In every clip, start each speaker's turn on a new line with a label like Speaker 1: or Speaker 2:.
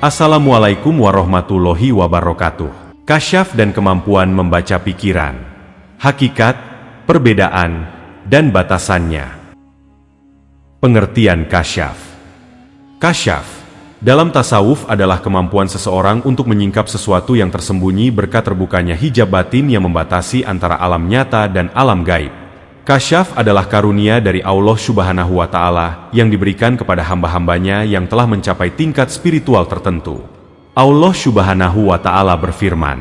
Speaker 1: Assalamualaikum warahmatullahi wabarakatuh. Kasyaf dan kemampuan membaca pikiran. Hakikat, perbedaan, dan batasannya. Pengertian kasyaf. Kasyaf dalam tasawuf adalah kemampuan seseorang untuk menyingkap sesuatu yang tersembunyi berkat terbukanya hijab batin yang membatasi antara alam nyata dan alam gaib. Kasyaf adalah karunia dari Allah Subhanahu wa Ta'ala yang diberikan kepada hamba-hambanya yang telah mencapai tingkat spiritual tertentu. Allah Subhanahu wa Ta'ala berfirman,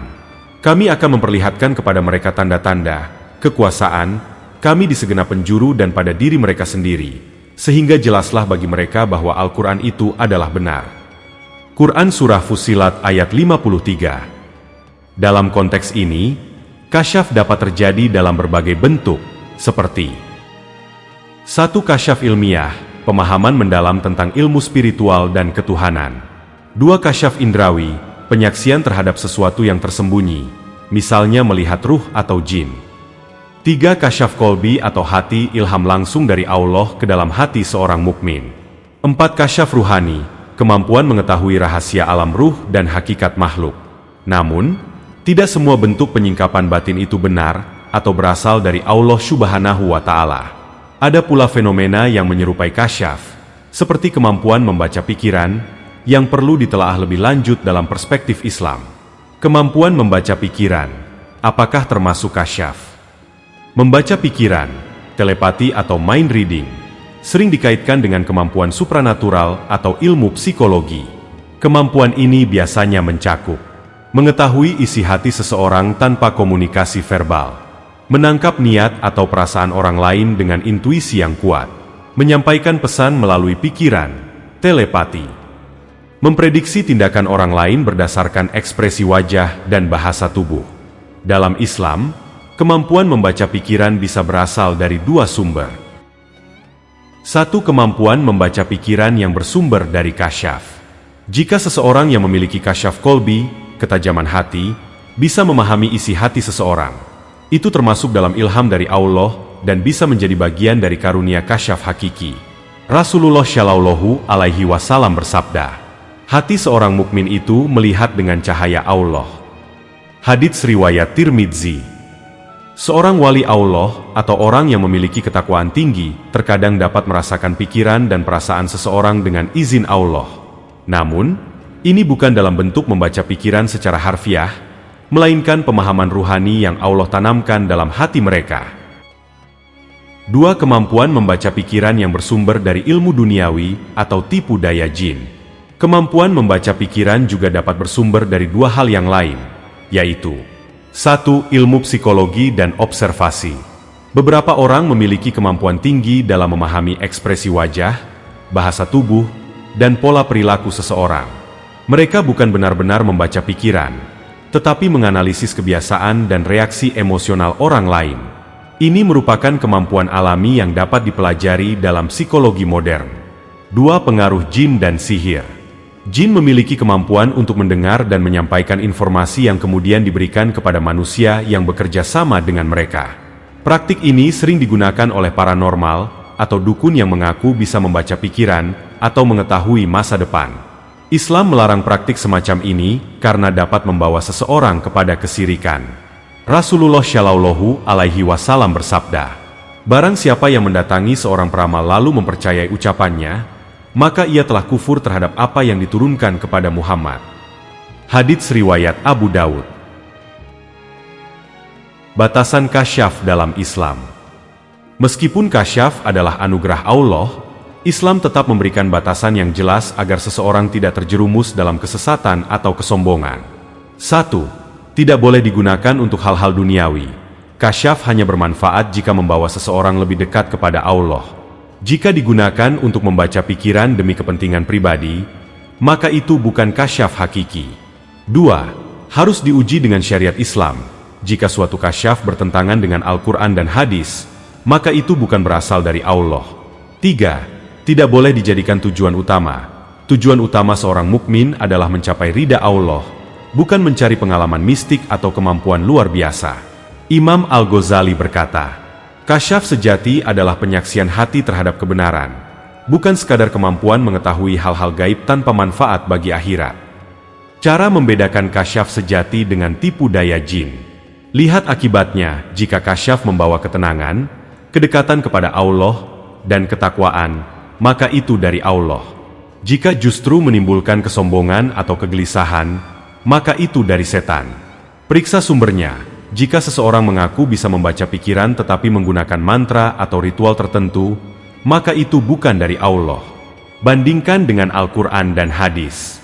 Speaker 1: "Kami akan memperlihatkan kepada mereka tanda-tanda kekuasaan kami di segenap penjuru dan pada diri mereka sendiri, sehingga jelaslah bagi mereka bahwa Al-Quran itu adalah benar." Quran Surah Fussilat ayat 53. Dalam konteks ini, kasyaf dapat terjadi dalam berbagai bentuk, seperti 1. Kasyaf ilmiah, pemahaman mendalam tentang ilmu spiritual dan ketuhanan. 2. Kasyaf indrawi, penyaksian terhadap sesuatu yang tersembunyi, misalnya melihat ruh atau jin. 3. Kasyaf kolbi atau hati, ilham langsung dari Allah ke dalam hati seorang mukmin. 4. Kasyaf ruhani, kemampuan mengetahui rahasia alam ruh dan hakikat makhluk. Namun, tidak semua bentuk penyingkapan batin itu benar atau berasal dari Allah Subhanahu wa Ta'ala. Ada pula fenomena yang menyerupai kasyaf, seperti kemampuan membaca pikiran, yang perlu ditelaah lebih lanjut dalam perspektif Islam. Kemampuan membaca pikiran, apakah termasuk kasyaf? Membaca pikiran, telepati atau mind reading, sering dikaitkan dengan kemampuan supranatural atau ilmu psikologi. Kemampuan ini biasanya mencakup mengetahui isi hati seseorang tanpa komunikasi verbal, menangkap niat atau perasaan orang lain dengan intuisi yang kuat, menyampaikan pesan melalui pikiran, telepati, memprediksi tindakan orang lain berdasarkan ekspresi wajah dan bahasa tubuh. Dalam Islam, kemampuan membaca pikiran bisa berasal dari dua sumber. 1. Kemampuan membaca pikiran yang bersumber dari kasyaf. Jika seseorang yang memiliki kasyaf kolbi, ketajaman hati, bisa memahami isi hati seseorang, itu termasuk dalam ilham dari Allah dan bisa menjadi bagian dari karunia kasyaf hakiki. Rasulullah Shallallahu Alaihi Wasallam bersabda, "Hati seorang mukmin itu melihat dengan cahaya Allah." Hadits riwayat Tirmidzi. Seorang wali Allah atau orang yang memiliki ketakwaan tinggi terkadang dapat merasakan pikiran dan perasaan seseorang dengan izin Allah. Namun, ini bukan dalam bentuk membaca pikiran secara harfiah, melainkan pemahaman ruhani yang Allah tanamkan dalam hati mereka. 2. Kemampuan membaca pikiran yang bersumber dari ilmu duniawi atau tipu daya jin. Kemampuan membaca pikiran juga dapat bersumber dari dua hal yang lain, yaitu 1. Ilmu psikologi dan observasi. Beberapa orang memiliki kemampuan tinggi dalam memahami ekspresi wajah, bahasa tubuh, dan pola perilaku seseorang. Mereka bukan benar-benar membaca pikiran, tetapi menganalisis kebiasaan dan reaksi emosional orang lain. Ini merupakan kemampuan alami yang dapat dipelajari dalam psikologi modern. 2. Pengaruh jin dan sihir. Jin memiliki kemampuan untuk mendengar dan menyampaikan informasi yang kemudian diberikan kepada manusia yang bekerja sama dengan mereka. Praktik ini sering digunakan oleh paranormal atau dukun yang mengaku bisa membaca pikiran atau mengetahui masa depan. Islam melarang praktik semacam ini karena dapat membawa seseorang kepada kesirikan. Rasulullah Shallallahu Alaihi Wasallam bersabda, "Barang siapa yang mendatangi seorang peramal lalu mempercayai ucapannya, maka ia telah kufur terhadap apa yang diturunkan kepada Muhammad." Hadits riwayat Abu Dawud. Batasan kasyaf dalam Islam. Meskipun kasyaf adalah anugerah Allah, Islam tetap memberikan batasan yang jelas agar seseorang tidak terjerumus dalam kesesatan atau kesombongan. 1. Tidak boleh digunakan untuk hal-hal duniawi. Kasyaf hanya bermanfaat jika membawa seseorang lebih dekat kepada Allah. Jika digunakan untuk membaca pikiran demi kepentingan pribadi, maka itu bukan kasyaf hakiki. 2. Harus diuji dengan syariat Islam. Jika suatu kasyaf bertentangan dengan Al-Quran dan hadis, maka itu bukan berasal dari Allah. 3. Tidak boleh dijadikan tujuan utama. Tujuan utama seorang mukmin adalah mencapai ridha Allah, bukan mencari pengalaman mistik atau kemampuan luar biasa. Imam Al-Ghazali berkata, "Kasyaf sejati adalah penyaksian hati terhadap kebenaran, bukan sekadar kemampuan mengetahui hal-hal gaib tanpa manfaat bagi akhirat." Cara membedakan kasyaf sejati dengan tipu daya jin. Lihat akibatnya jika kasyaf membawa ketenangan, kedekatan kepada Allah, dan ketakwaan, maka itu dari Allah. Jika justru menimbulkan kesombongan atau kegelisahan, maka itu dari setan. Periksa sumbernya. Jika seseorang mengaku bisa membaca pikiran tetapi menggunakan mantra atau ritual tertentu, maka itu bukan dari Allah. Bandingkan dengan Al-Quran dan hadis.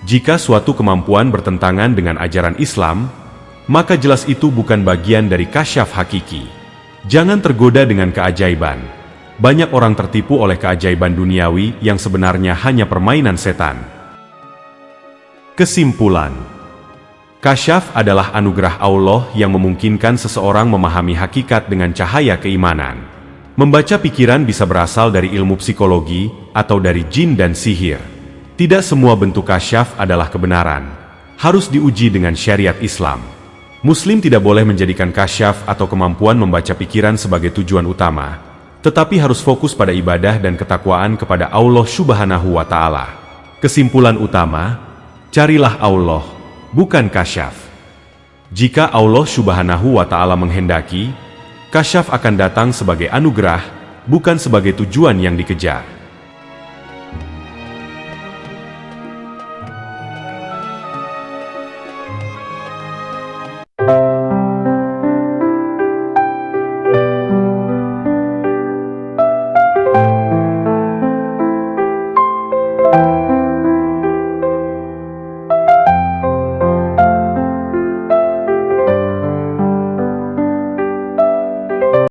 Speaker 1: Jika suatu kemampuan bertentangan dengan ajaran Islam, maka jelas itu bukan bagian dari kasyaf hakiki. Jangan tergoda dengan keajaiban. Banyak orang tertipu oleh keajaiban duniawi yang sebenarnya hanya permainan setan. Kesimpulan. Kasyaf adalah anugerah Allah yang memungkinkan seseorang memahami hakikat dengan cahaya keimanan. Membaca pikiran bisa berasal dari ilmu psikologi atau dari jin dan sihir. Tidak semua bentuk kasyaf adalah kebenaran. Harus diuji dengan syariat Islam. Muslim tidak boleh menjadikan kasyaf atau kemampuan membaca pikiran sebagai tujuan utama, tetapi harus fokus pada ibadah dan ketakwaan kepada Allah Subhanahu wa Ta'ala. Kesimpulan utama, carilah Allah, bukan kasyaf. Jika Allah Subhanahu wa Ta'ala menghendaki, kasyaf akan datang sebagai anugerah, bukan sebagai tujuan yang dikejar.